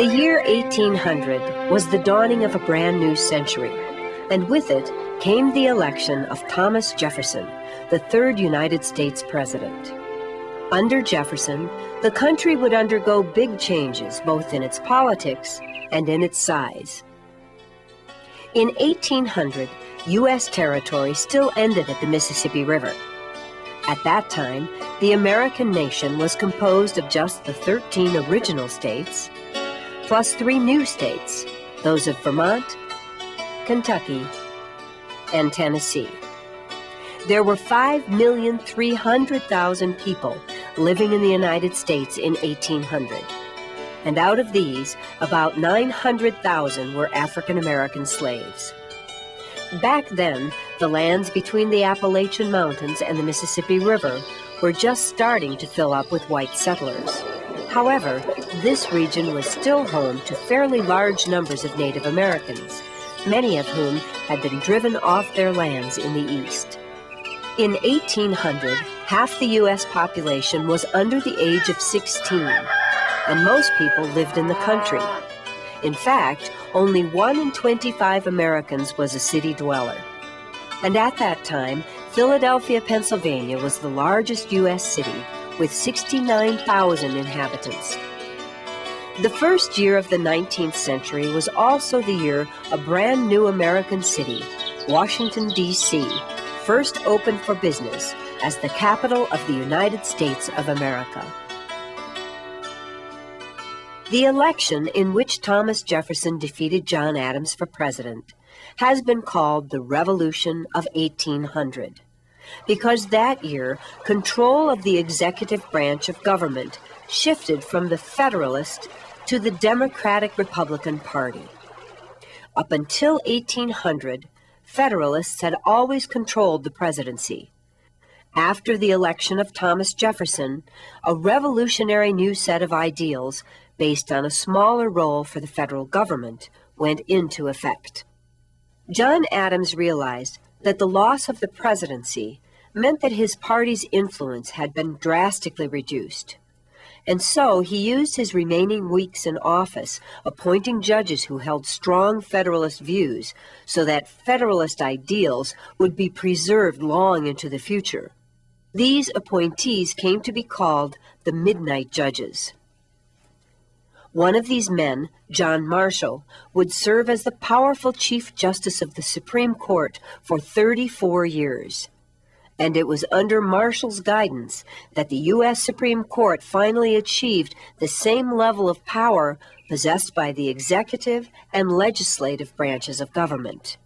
The year 1800 was the dawning of a brand new century, and with it came the election of Thomas Jefferson, the third United States president. Under Jefferson, the country would undergo big changes both in its politics and in its size. In 1800, U.S. territory still ended at the Mississippi River. At that time, the American nation was composed of just the 13 original states, plus 3 new states, those of Vermont, Kentucky, and Tennessee. There were 5,300,000 people living in the United States in 1800, and out of these, about 900,000 were African American slaves. Back then, the lands between the Appalachian Mountains and the Mississippi River were just starting to fill up with white settlers. However, this region was still home to fairly large numbers of Native Americans, many of whom had been driven off their lands in the East. In 1800, half the U.S. population was under the age of 16, and most people lived in the country. In fact, only 1 in 25 Americans was a city dweller. And at that time, Philadelphia, Pennsylvania was the largest U.S. city with 69,000 inhabitants. The first year of the 19th century was also the year a brand new American city, Washington, D.C., first opened for business as the capital of the United States of America. The election in which Thomas Jefferson defeated John Adams for president has been called the Revolution of 1800, because that year control of the executive branch of government shifted from the Federalist to the Democratic Republican Party. Up until 1800, Federalists had always controlled the presidency. After the election of Thomas Jefferson, a revolutionary new set of ideals based on a smaller role for the federal government went into effect. John Adams realized that the loss of the presidency meant that his party's influence had been drastically reduced. And so he used his remaining weeks in office appointing judges who held strong Federalist views so that Federalist ideals would be preserved long into the future. These appointees came to be called the Midnight Judges. One of these men, John Marshall, would serve as the powerful Chief Justice of the Supreme Court for 34 years. And it was under Marshall's guidance that the U.S. Supreme Court finally achieved the same level of power possessed by the executive and legislative branches of government.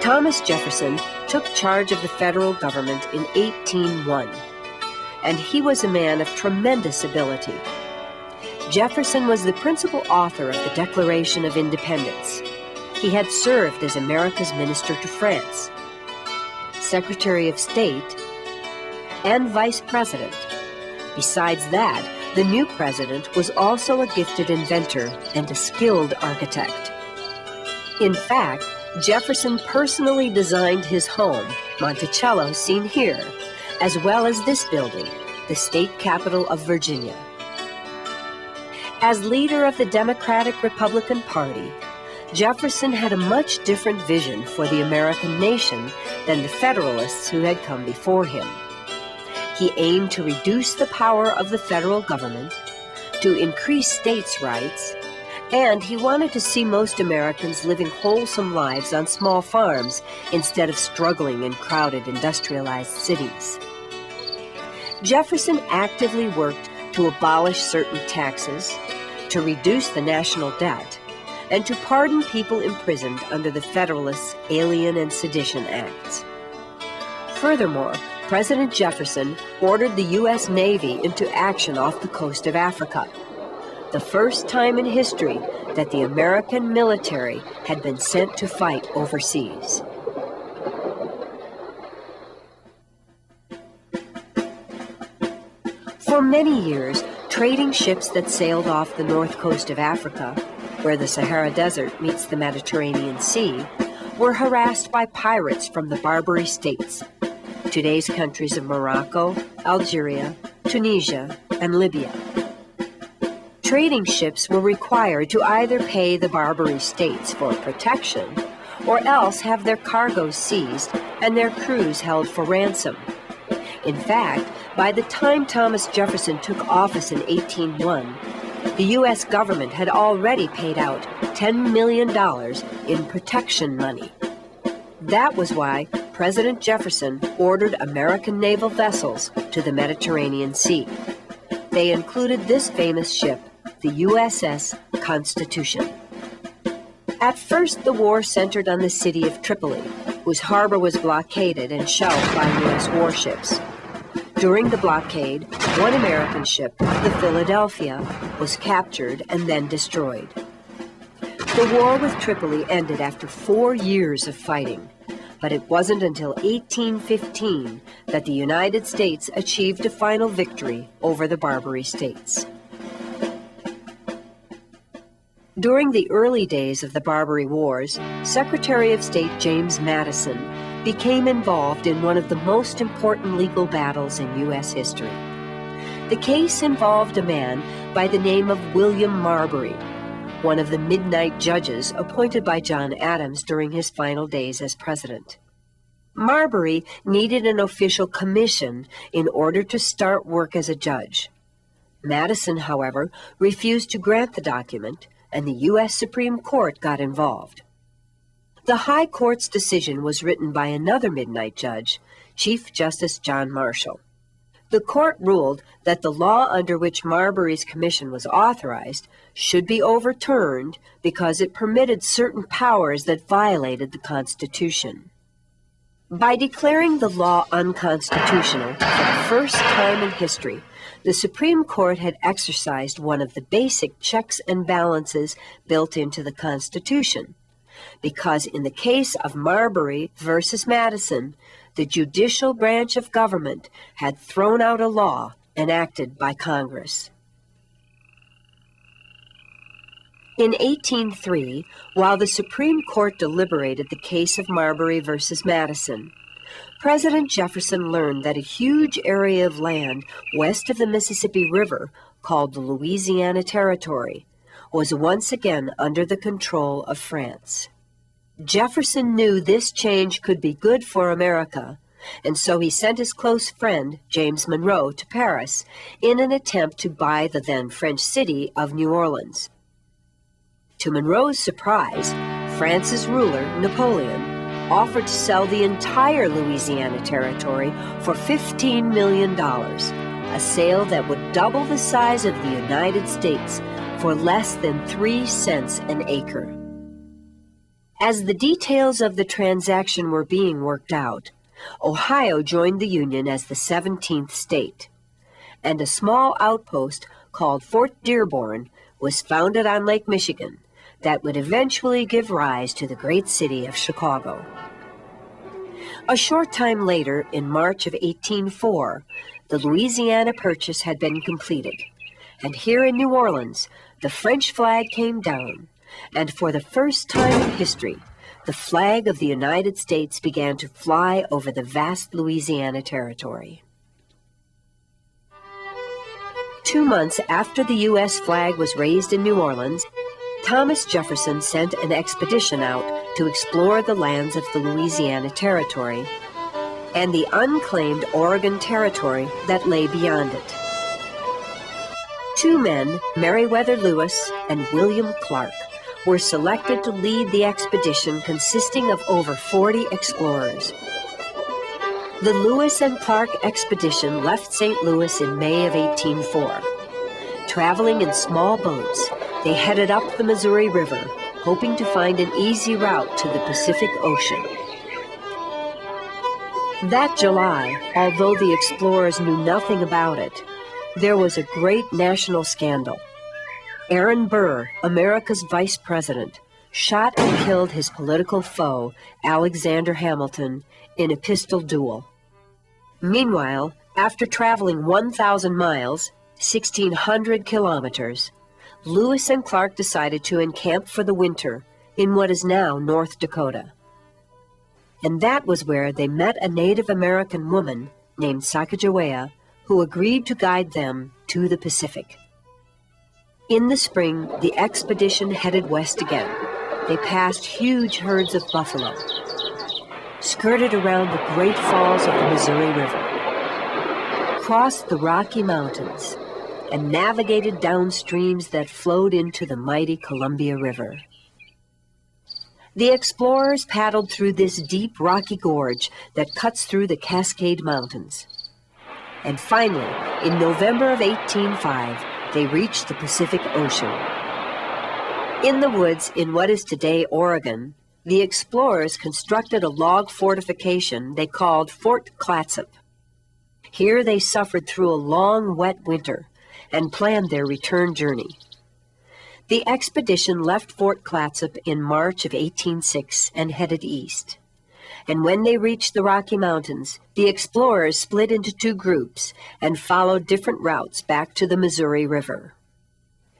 Thomas Jefferson took charge of the federal government in 1801, and he was a man of tremendous ability. Jefferson was the principal author of the Declaration of Independence. He had served as America's minister to France, Secretary of State, and Vice President. Besides that, the new president was also a gifted inventor and a skilled architect. In fact, Jefferson personally designed his home, Monticello, seen here, as well as this building, the state capitol of Virginia. As leader of the Democratic Republican Party, Jefferson had a much different vision for the American nation than the Federalists who had come before him. He aimed to reduce the power of the federal government, to increase states' rights, and he wanted to see most Americans living wholesome lives on small farms instead of struggling in crowded industrialized cities. Jefferson actively worked to abolish certain taxes, to reduce the national debt, and to pardon people imprisoned under the Federalists' Alien and Sedition Acts. Furthermore, President Jefferson ordered the U.S. Navy into action off the coast of Africa, the first time in history that the American military had been sent to fight overseas. For many years, trading ships that sailed off the north coast of Africa, where the Sahara Desert meets the Mediterranean Sea, were harassed by pirates from the Barbary states, today's countries of Morocco, Algeria, Tunisia, and Libya. Trading ships were required to either pay the Barbary States for protection or else have their cargoes seized and their crews held for ransom. In fact, by the time Thomas Jefferson took office in 1801, the U.S. government had already paid out $10 million in protection money. That was why President Jefferson ordered American naval vessels to the Mediterranean Sea. They included this famous ship, the USS Constitution. At first, the war centered on the city of Tripoli, whose harbor was blockaded and shelled by U.S. warships. During the blockade, one American ship, the Philadelphia, was captured and then destroyed. The war with Tripoli ended after 4 years of fighting, but it wasn't until 1815 that the United States achieved a final victory over the Barbary States. During the early days of the Barbary Wars, Secretary of State James Madison became involved in one of the most important legal battles in U.S. history. The case involved a man by the name of William Marbury, one of the midnight judges appointed by John Adams during his final days as president. Marbury needed an official commission in order to start work as a judge. Madison, however, refused to grant the document, and the U.S. Supreme Court got involved. The High Court's decision was written by another midnight judge, Chief Justice John Marshall. The court ruled that the law under which Marbury's commission was authorized should be overturned because it permitted certain powers that violated the Constitution. By declaring the law unconstitutional for the first time in history, the Supreme Court had exercised one of the basic checks and balances built into the Constitution, because in the case of Marbury versus Madison, the judicial branch of government had thrown out a law enacted by Congress. In 1803, while the Supreme Court deliberated the case of Marbury versus Madison, President Jefferson learned that a huge area of land west of the Mississippi River, called the Louisiana Territory, was once again under the control of France. Jefferson knew this change could be good for America, and so he sent his close friend, James Monroe, to Paris in an attempt to buy the then French city of New Orleans. To Monroe's surprise, France's ruler, Napoleon, offered to sell the entire Louisiana Territory for $15 million, a sale that would double the size of the United States for less than 3 cents an acre. As the details of the transaction were being worked out, Ohio joined the Union as the 17th state, and a small outpost called Fort Dearborn was founded on Lake Michigan that would eventually give rise to the great city of Chicago. A short time later, in March of 1804, the Louisiana Purchase had been completed, and here in New Orleans, the French flag came down, and for the first time in history, the flag of the United States began to fly over the vast Louisiana Territory. 2 months after the U.S. flag was raised in New Orleans, Thomas Jefferson sent an expedition out to explore the lands of the Louisiana Territory and the unclaimed Oregon Territory that lay beyond it. 2 men, Meriwether Lewis and William Clark, were selected to lead the expedition consisting of over 40 explorers. The Lewis and Clark expedition left St. Louis in May of 1804. Traveling in small boats, they headed up the Missouri River, hoping to find an easy route to the Pacific Ocean. That July, although the explorers knew nothing about it, there was a great national scandal. Aaron Burr, America's vice president, shot and killed his political foe, Alexander Hamilton, in a pistol duel. Meanwhile, after traveling 1,000 miles, 1,600 kilometers, Lewis and Clark decided to encamp for the winter in what is now North Dakota. And that was where they met a Native American woman named Sacagawea, who agreed to guide them to the Pacific. In the spring, the expedition headed west again. They passed huge herds of buffalo, skirted around the great falls of the Missouri River, crossed the Rocky Mountains, and navigated down streams that flowed into the mighty Columbia River. The explorers paddled through this deep rocky gorge that cuts through the Cascade Mountains. And finally, in November of 1805, they reached the Pacific Ocean. In the woods in what is today Oregon, the explorers constructed a log fortification they called Fort Clatsop. Here they suffered through a long, wet winter and planned their return journey. The expedition left Fort Clatsop in March of 1806 and headed east. And when they reached the Rocky Mountains, the explorers split into two groups and followed different routes back to the Missouri River.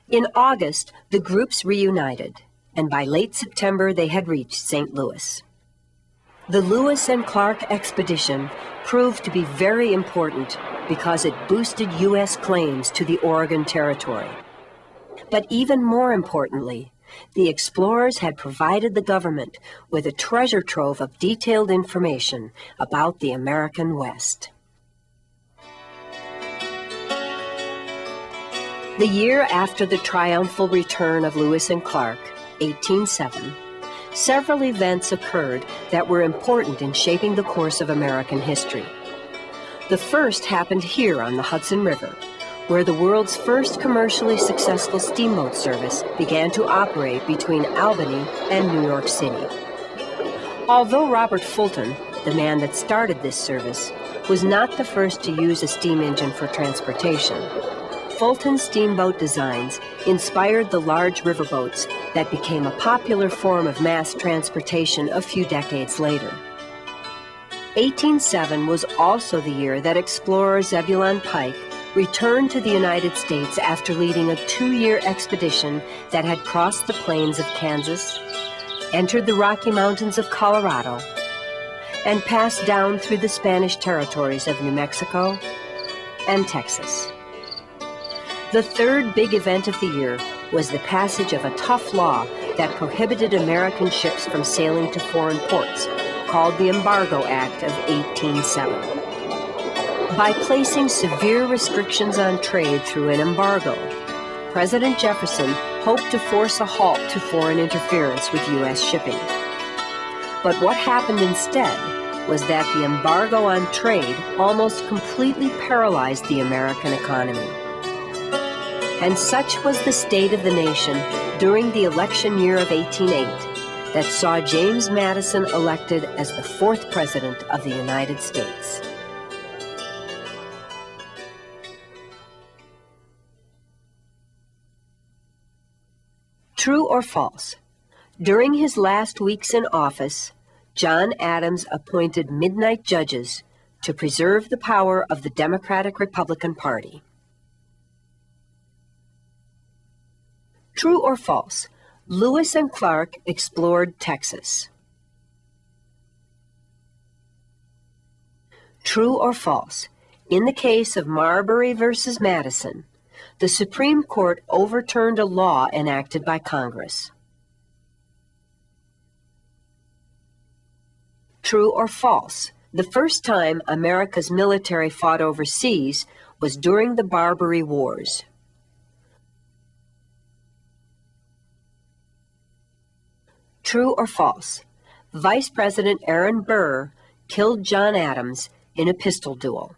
In August, the groups reunited, and by late September they had reached St. Louis. The Lewis and Clark expedition proved to be very important because it boosted U.S. claims to the Oregon Territory. But even more importantly, the explorers had provided the government with a treasure trove of detailed information about the American West. The year after the triumphal return of Lewis and Clark, 1807, several events occurred that were important in shaping the course of American history. The first happened here on the Hudson River, where the world's first commercially successful steamboat service began to operate between Albany and New York City. Although Robert Fulton, the man that started this service, was not the first to use a steam engine for transportation, Fulton's steamboat designs inspired the large riverboats that became a popular form of mass transportation a few decades later. 1807 was also the year that explorer Zebulon Pike returned to the United States after leading a 2-year expedition that had crossed the plains of Kansas, entered the Rocky Mountains of Colorado, and passed down through the Spanish territories of New Mexico and Texas. The third big event of the year was the passage of a tough law that prohibited American ships from sailing to foreign ports, called the Embargo Act of 1807. By placing severe restrictions on trade through an embargo, President Jefferson hoped to force a halt to foreign interference with U.S. shipping. But what happened instead was that the embargo on trade almost completely paralyzed the American economy. And such was the state of the nation during the election year of 1808 that saw James Madison elected as the 4th President of the United States. True or false? During his last weeks in office, John Adams appointed midnight judges to preserve the power of the Democratic-Republican Party. True or false? Lewis and Clark explored Texas. True or false? In the case of Marbury versus Madison, the Supreme Court overturned a law enacted by Congress. True or false? The first time America's military fought overseas was during the Barbary Wars. True or false? Vice President Aaron Burr killed John Adams in a pistol duel.